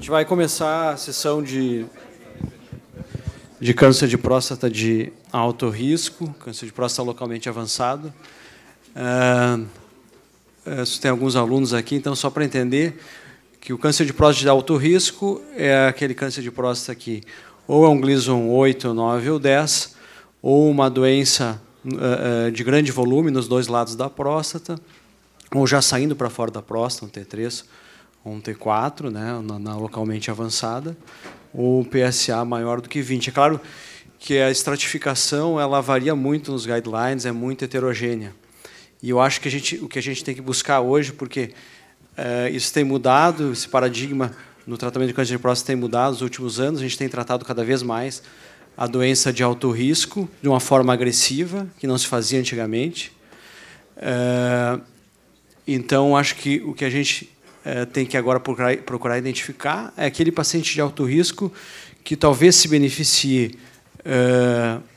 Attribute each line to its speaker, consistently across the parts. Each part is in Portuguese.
Speaker 1: gente vai começar a sessão de câncer de próstata de alto risco, câncer de próstata localmente avançado. Tem alguns alunos aqui, então, só para entender que o câncer de próstata de alto risco é aquele câncer de próstata que ou é um Gleason 8, 9 ou 10, ou uma doença de grande volume nos dois lados da próstata, ou já saindo para fora da próstata, um T3 ou um T4, né, na localmente avançada, ou PSA maior do que 20. É claro que a estratificação ela varia muito nos guidelines, é muito heterogênea. E eu acho que o que a gente tem que buscar hoje, porque isso tem mudado, esse paradigma no tratamento de câncer de próstata tem mudado nos últimos anos, a gente tem tratado cada vez mais a doença de alto risco de uma forma agressiva, que não se fazia antigamente. Então, acho que o que a gente tem que agora procurar identificar é aquele paciente de alto risco que talvez se beneficie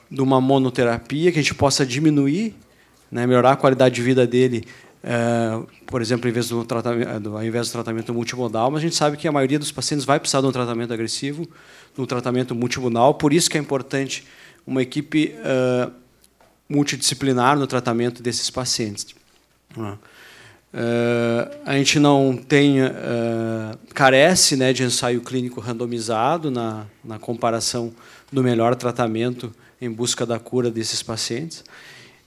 Speaker 1: de uma monoterapia, que a gente possa diminuir, né, melhorar a qualidade de vida dele, por exemplo, ao invés do tratamento multimodal, mas a gente sabe que a maioria dos pacientes vai precisar de um tratamento agressivo, de um tratamento multimodal, por isso que é importante uma equipe multidisciplinar no tratamento desses pacientes. A gente não tem, carece, né, de ensaio clínico randomizado na comparação do melhor tratamento em busca da cura desses pacientes,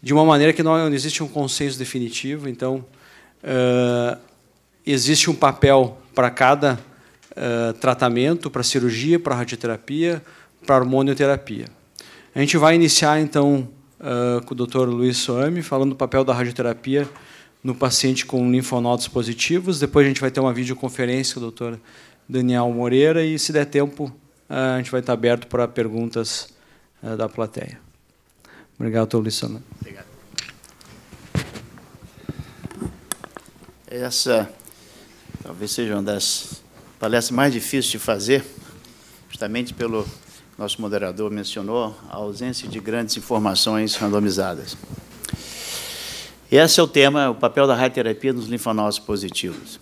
Speaker 1: de uma maneira que não existe um consenso definitivo. Então, existe um papel para cada tratamento, para cirurgia, para radioterapia, para hormonioterapia. A gente vai iniciar, então, com o Dr. Luiz Soami, falando do papel da radioterapia no paciente com linfonodos positivos. Depois a gente vai ter uma videoconferência com o Dr. Daniel Moreira e, se der tempo, a gente vai estar aberto para perguntas da plateia. Obrigado, Dr. Luiz Soami.
Speaker 2: Obrigado. Essa talvez seja uma das palestras mais difíceis de fazer, justamente pelo nosso moderador mencionou, a ausência de grandes informações randomizadas. Esse é o tema, o papel da radioterapia nos linfonodos positivos.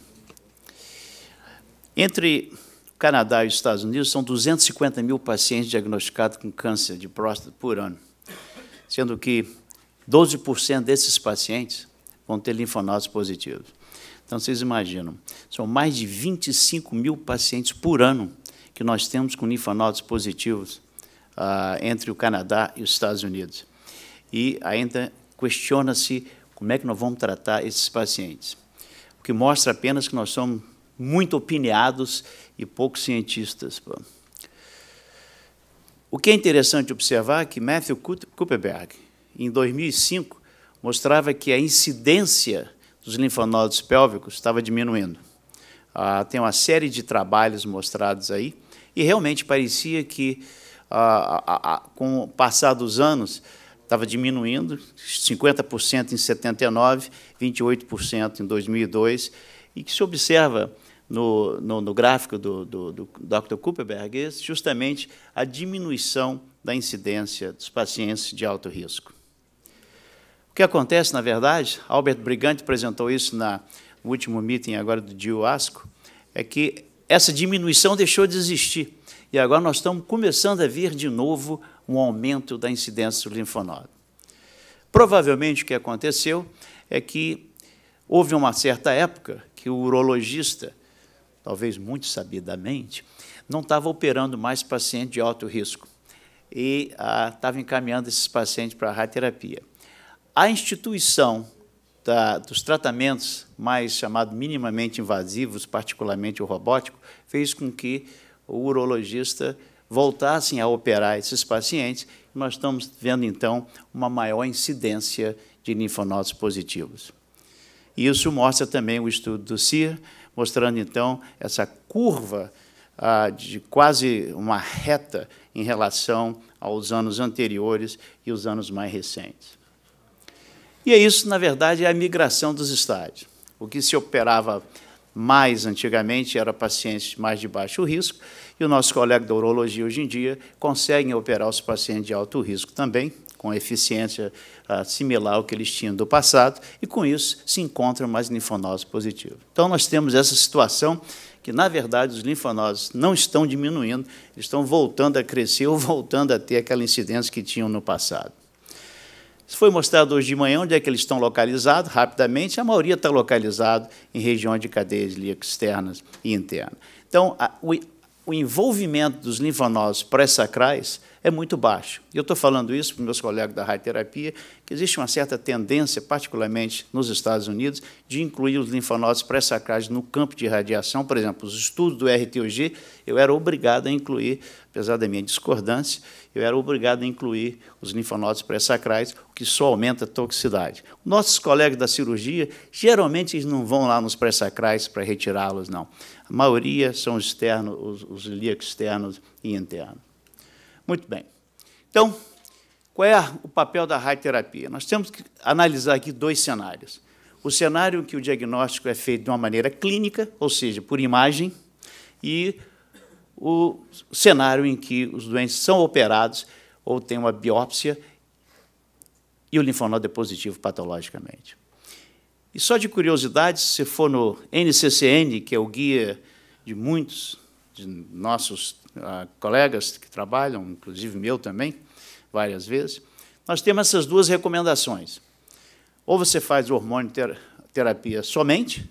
Speaker 2: Entre o Canadá e os Estados Unidos, são 250 mil pacientes diagnosticados com câncer de próstata por ano, sendo que 12% desses pacientes vão ter linfonodos positivos. Então, vocês imaginam, são mais de 25 mil pacientes por ano que nós temos com linfonodos positivos entre o Canadá e os Estados Unidos. E ainda questiona-se como é que nós vamos tratar esses pacientes, o que mostra apenas que nós somos muito opiniados e pouco cientistas. O que é interessante observar é que Matthew Kupperberg, em 2005, mostrava que a incidência dos linfonodos pélvicos estava diminuindo. Tem uma série de trabalhos mostrados aí, e realmente parecia que, com o passar dos anos, estava diminuindo, 50% em 79, 28% em 2002, e que se observa no gráfico do Dr. Kupperberg justamente a diminuição da incidência dos pacientes de alto risco. O que acontece, na verdade, Albert Brigante apresentou isso no último meeting agora do DIU-ASCO, é que essa diminuição deixou de existir. E agora nós estamos começando a ver de novo um aumento da incidência do linfonodo. Provavelmente o que aconteceu é que houve uma certa época que o urologista, talvez muito sabidamente, não estava operando mais pacientes de alto risco e estava encaminhando esses pacientes para a radioterapia. A instituição dos tratamentos mais chamados minimamente invasivos, particularmente o robótico, fez com que o urologista voltasse a operar esses pacientes, e nós estamos vendo, então, uma maior incidência de linfonodos positivos. E isso mostra também o estudo do CIR, mostrando, então, essa curva de quase uma reta em relação aos anos anteriores e os anos mais recentes. E é isso, na verdade, é a migração dos estádios. O que se operava mais antigamente era pacientes mais de baixo risco, e o nosso colega da urologia, hoje em dia, conseguem operar os pacientes de alto risco também, com eficiência similar ao que eles tinham do passado, e, com isso, se encontram mais linfonodos positivos. Então, nós temos essa situação que, na verdade, os linfonodos não estão diminuindo, eles estão voltando a crescer ou voltando a ter aquela incidência que tinham no passado. Isso foi mostrado hoje de manhã, onde é que eles estão localizados, rapidamente. A maioria está localizado em regiões de cadeias ilíacas externas e internas. Então, o envolvimento dos linfonodos pré-sacrais é muito baixo. Eu estou falando isso para os meus colegas da radioterapia, que existe uma certa tendência, particularmente nos Estados Unidos, de incluir os linfonodos pré-sacrais no campo de radiação. Por exemplo, os estudos do RTOG, eu era obrigado a incluir, apesar da minha discordância, eu era obrigado a incluir os linfonodos pré-sacrais, o que só aumenta a toxicidade. Nossos colegas da cirurgia, geralmente, eles não vão lá nos pré-sacrais para retirá-los, não. A maioria são os externos, os ilíacos externos e internos. Muito bem. Então, qual é o papel da radioterapia? Nós temos que analisar aqui dois cenários. O cenário em que o diagnóstico é feito de uma maneira clínica, ou seja, por imagem, e o cenário em que os doentes são operados ou têm uma biópsia e o linfonodo é positivo patologicamente. E só de curiosidade, se for no NCCN, que é o guia de muitos de nossos colegas que trabalham, inclusive meu também, várias vezes, nós temos essas duas recomendações. Ou você faz hormônio terapia somente,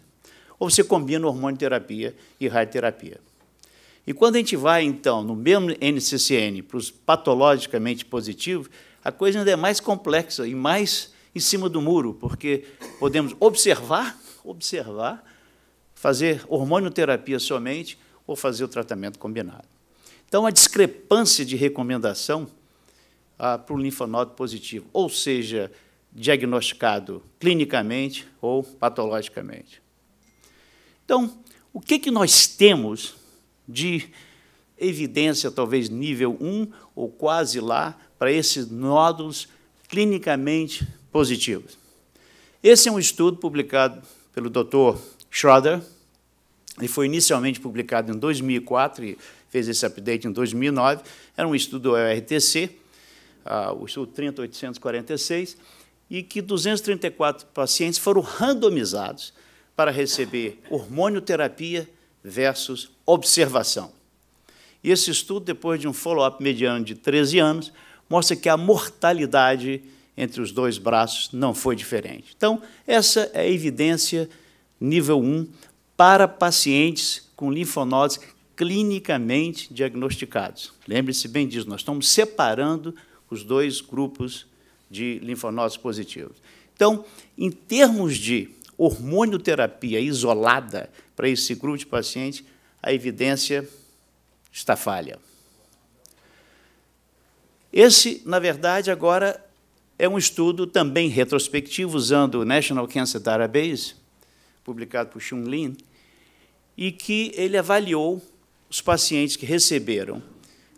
Speaker 2: ou você combina hormônio terapia e radioterapia. E quando a gente vai, então, no mesmo NCCN, para os patologicamente positivos, a coisa ainda é mais complexa e mais em cima do muro, porque podemos observar, fazer hormonioterapia somente ou fazer o tratamento combinado. Então, a discrepância de recomendação para o linfonodo positivo, ou seja, diagnosticado clinicamente ou patologicamente. Então, o que nós temos de evidência, talvez nível 1 ou quase lá, para esses nódulos clinicamente positivos? Esse é um estudo publicado pelo Dr. Schroeder. Ele foi inicialmente publicado em 2004 e fez esse update em 2009. Era um estudo do RTC, o estudo 30846, e que 234 pacientes foram randomizados para receber hormonioterapia versus observação. E esse estudo, depois de um follow-up mediano de 13 anos, mostra que a mortalidade entre os dois braços não foi diferente. Então, essa é a evidência nível 1 para pacientes com linfonodos clinicamente diagnosticados. Lembre-se bem disso, nós estamos separando os dois grupos de linfonodos positivos. Então, em termos de hormonioterapia isolada para esse grupo de pacientes, a evidência está falha. Esse, na verdade, agora é um estudo também retrospectivo, usando o National Cancer Database, publicado por Xun Lin, e que ele avaliou os pacientes que receberam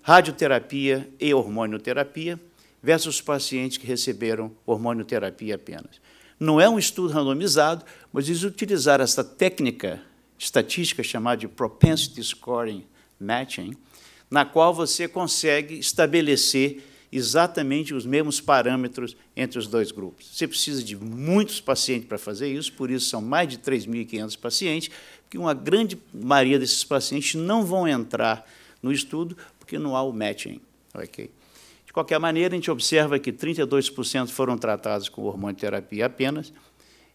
Speaker 2: radioterapia e hormonioterapia versus os pacientes que receberam hormonioterapia apenas. Não é um estudo randomizado, mas eles utilizaram essa técnica estatística chamada de Propensity Scoring Matching, na qual você consegue estabelecer exatamente os mesmos parâmetros entre os dois grupos. Você precisa de muitos pacientes para fazer isso, por isso são mais de 3.500 pacientes, porque uma grande maioria desses pacientes não vão entrar no estudo porque não há o matching. Okay? De qualquer maneira, a gente observa que 32% foram tratados com hormonioterapia apenas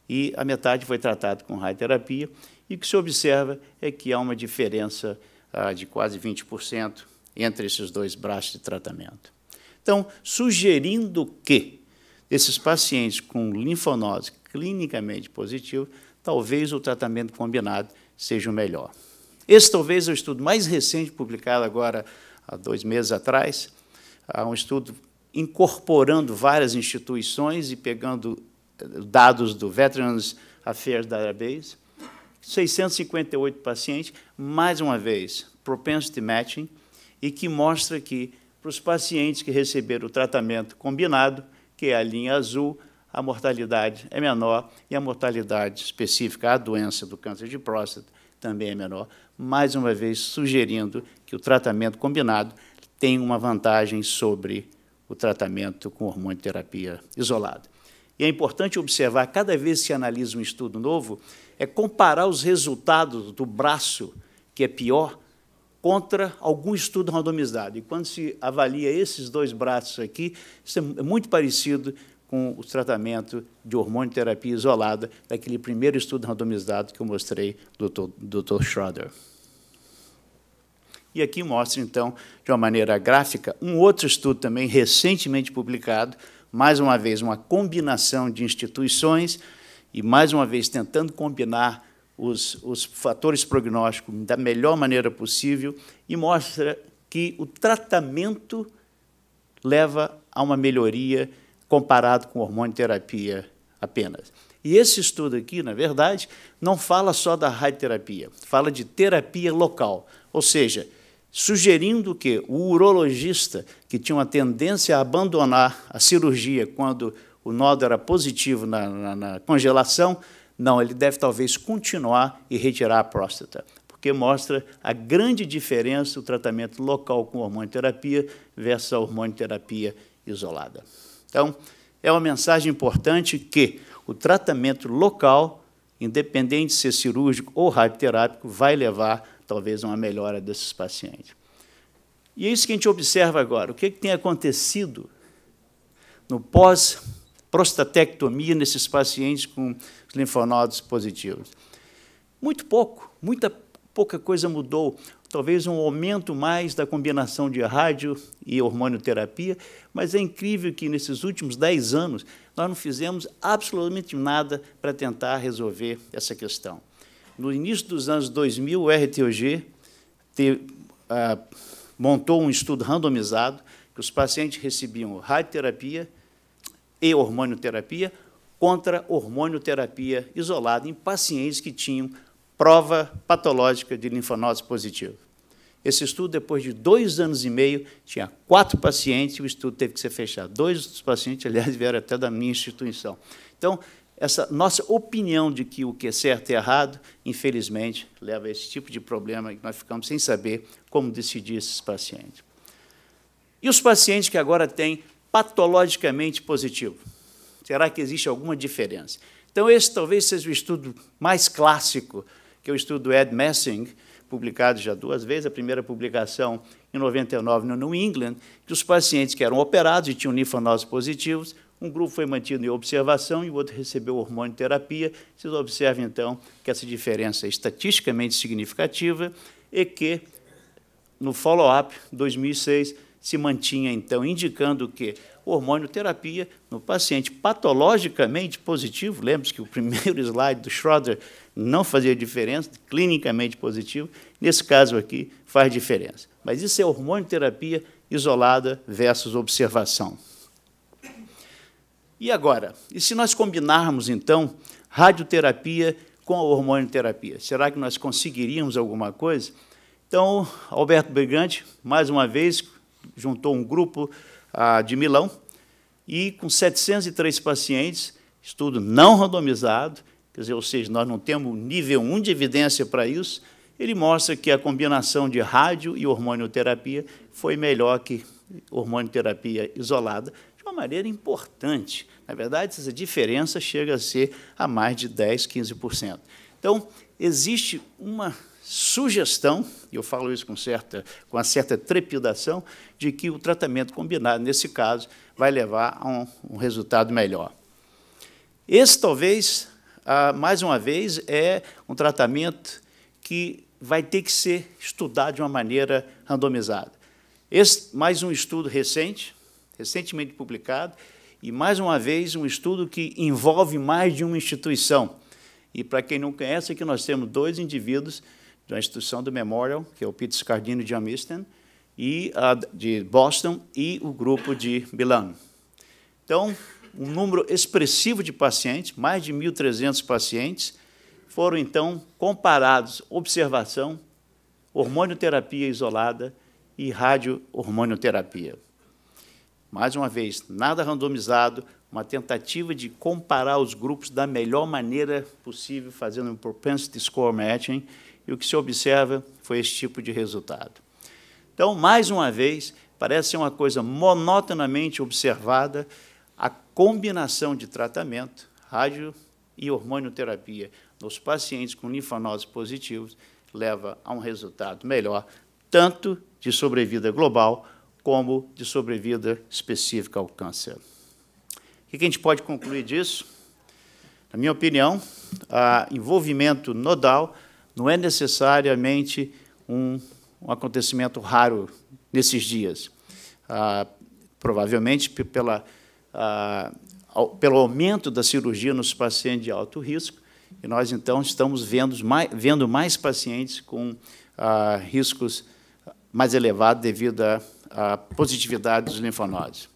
Speaker 2: e a metade foi tratada com radioterapia, e o que se observa é que há uma diferença de quase 20% entre esses dois braços de tratamento. Então, sugerindo que esses pacientes com linfonodos clinicamente positivos, talvez o tratamento combinado seja o melhor. Esse talvez é o estudo mais recente, publicado agora há 2 meses atrás, um estudo incorporando várias instituições e pegando dados do Veterans Affairs Database, 658 pacientes, mais uma vez, propensity matching, e que mostra que, para os pacientes que receberam o tratamento combinado, que é a linha azul, a mortalidade é menor e a mortalidade específica à doença do câncer de próstata também é menor, mais uma vez sugerindo que o tratamento combinado tem uma vantagem sobre o tratamento com hormonioterapia isolada. E é importante observar, cada vez que se analisa um estudo novo, é comparar os resultados do braço, que é pior, contra algum estudo randomizado. E quando se avalia esses dois braços aqui, isso é muito parecido com o tratamento de hormonioterapia isolada, daquele primeiro estudo randomizado que eu mostrei do Dr. Schroeder. E aqui mostra, então, de uma maneira gráfica, um outro estudo também recentemente publicado, mais uma vez, uma combinação de instituições e, mais uma vez, tentando combinar os fatores prognósticos da melhor maneira possível, e mostra que o tratamento leva a uma melhoria comparado com hormonioterapia apenas. E esse estudo aqui, na verdade, não fala só da radioterapia, fala de terapia local, ou seja, sugerindo que o urologista, que tinha uma tendência a abandonar a cirurgia quando o nódulo era positivo na congelação, não, ele deve talvez continuar e retirar a próstata, porque mostra a grande diferença do tratamento local com hormonioterapia versus a hormonioterapia isolada. Então, é uma mensagem importante que o tratamento local, independente de ser cirúrgico ou radioterápico, vai levar, talvez, a uma melhora desses pacientes. E é isso que a gente observa agora. O que tem acontecido no pós-prostatectomia nesses pacientes com os linfonodos positivos? Muito pouco, pouca coisa mudou. Talvez um aumento mais da combinação de rádio e hormonioterapia, mas é incrível que, nesses últimos 10 anos, nós não fizemos absolutamente nada para tentar resolver essa questão. No início dos anos 2000, o RTOG montou um estudo randomizado, que os pacientes recebiam radioterapia e hormonioterapia contra hormonioterapia isolada em pacientes que tinham prova patológica de linfonodos positivos. Esse estudo, depois de 2 anos e meio, tinha 4 pacientes e o estudo teve que ser fechado. 2 dos pacientes, aliás, vieram até da minha instituição. Então, essa nossa opinião de que o que é certo e errado, infelizmente, leva a esse tipo de problema que nós ficamos sem saber como decidir esses pacientes. E os pacientes que agora têm patologicamente positivo? Será que existe alguma diferença? Então, esse talvez seja o estudo mais clássico, que é o estudo do Ed Messing, publicado já 2 vezes, a primeira publicação em 99 no New England, que os pacientes que eram operados e tinham linfonodos positivos, um grupo foi mantido em observação e o outro recebeu hormonioterapia. Vocês observam, então, que essa diferença é estatisticamente significativa e que, no follow-up, 2006, se mantinha, então, indicando que hormonioterapia no paciente patologicamente positivo, lembre-se que o primeiro slide do Schroeder não fazia diferença, clinicamente positivo, nesse caso aqui faz diferença. Mas isso é hormonioterapia isolada versus observação. E agora? E se nós combinarmos, então, radioterapia com a hormonioterapia? Será que nós conseguiríamos alguma coisa? Então, Alberto Brigante, mais uma vez, juntou um grupo de Milão e, com 703 pacientes, estudo não randomizado, quer dizer, ou seja, nós não temos nível 1 de evidência para isso, ele mostra que a combinação de rádio e hormonioterapia foi melhor que hormonioterapia isolada, de uma maneira importante. Na verdade, essa diferença chega a ser a mais de 10%, 15%. Então, existe uma sugestão, e eu falo isso com uma certa trepidação, de que o tratamento combinado, nesse caso, vai levar a um resultado melhor. Esse, talvez, mais uma vez, é um tratamento que vai ter que ser estudado de uma maneira randomizada. Esse, mais um estudo recentemente publicado, e, mais uma vez, um estudo que envolve mais de uma instituição. E, para quem não conhece, aqui nós temos 2 indivíduos da instituição do Memorial, que é o Peter Scardino de Amiston, e de Boston, e o grupo de Milano. Então, um número expressivo de pacientes, mais de 1.300 pacientes, foram, então, comparados observação, hormonioterapia isolada e radiohormonioterapia. Mais uma vez, nada randomizado, uma tentativa de comparar os grupos da melhor maneira possível, fazendo um propensity score matching, e o que se observa foi esse tipo de resultado. Então, mais uma vez, parece ser uma coisa monotonamente observada, a combinação de tratamento, rádio e hormonioterapia, nos pacientes com linfonodos positivos, leva a um resultado melhor, tanto de sobrevida global, como de sobrevida específica ao câncer. O que a gente pode concluir disso? Na minha opinião, o envolvimento nodal não é necessariamente um acontecimento raro nesses dias. Provavelmente pelo aumento da cirurgia nos pacientes de alto risco, e nós, então, estamos vendo mais pacientes com riscos mais elevados devido à positividade dos linfonodos.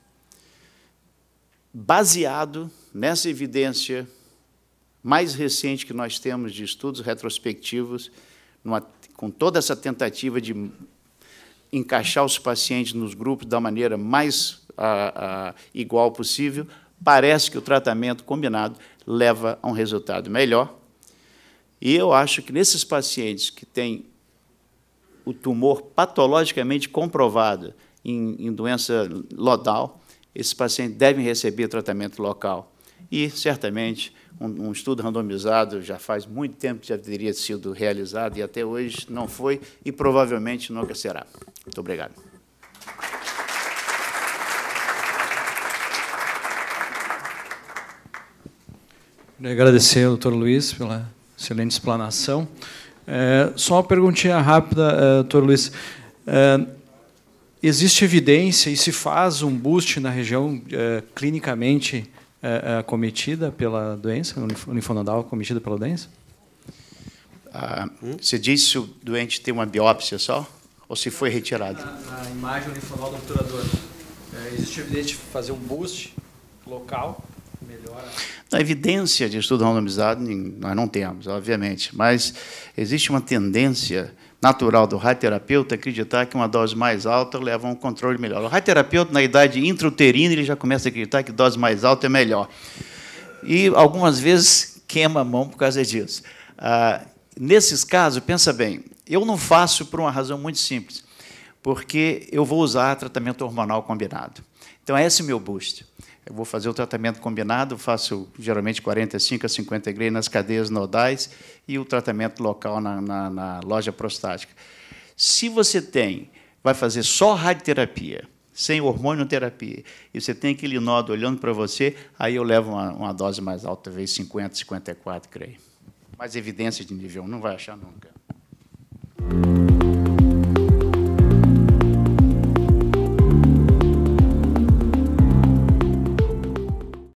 Speaker 2: Baseado nessa evidência mais recente que nós temos de estudos retrospectivos, com toda essa tentativa de encaixar os pacientes nos grupos da maneira mais igual possível, parece que o tratamento combinado leva a um resultado melhor. E eu acho que nesses pacientes que têm o tumor patologicamente comprovado em doença nodal, esses pacientes devem receber tratamento local. E, certamente, um estudo randomizado já faz muito tempo que já teria sido realizado e até hoje não foi e provavelmente nunca será. Muito obrigado.
Speaker 1: Queria agradecer ao Dr. Luiz pela excelente explanação. Só uma perguntinha rápida, Dr. Luiz. Existe evidência e se faz um boost na região clinicamente acometida pela doença, o linfonodal acometida pela doença?
Speaker 2: Você disse se o doente tem uma biópsia só? Ou se foi retirado?
Speaker 1: Na imagem do linfonodo obturador, existe evidência de fazer um boost local, melhora?
Speaker 2: A evidência de estudo randomizado nós não temos, obviamente, mas existe uma tendência natural do radioterapeuta acreditar que uma dose mais alta leva a um controle melhor. O radioterapeuta, na idade intrauterina, ele já começa a acreditar que dose mais alta é melhor. E, algumas vezes, queima a mão por causa disso. Nesses casos, pensa bem, eu não faço por uma razão muito simples, porque eu vou usar tratamento hormonal combinado. Então, esse é o meu boost. Eu vou fazer o tratamento combinado, faço geralmente 45 a 50 Gray nas cadeias nodais e o tratamento local na loja prostática. Se você vai fazer só radioterapia, sem hormonioterapia, e você tem aquele nódo olhando para você, aí eu levo uma dose mais alta, talvez 50, 54 Gray. Mais evidência de nível 1, não vai achar nunca.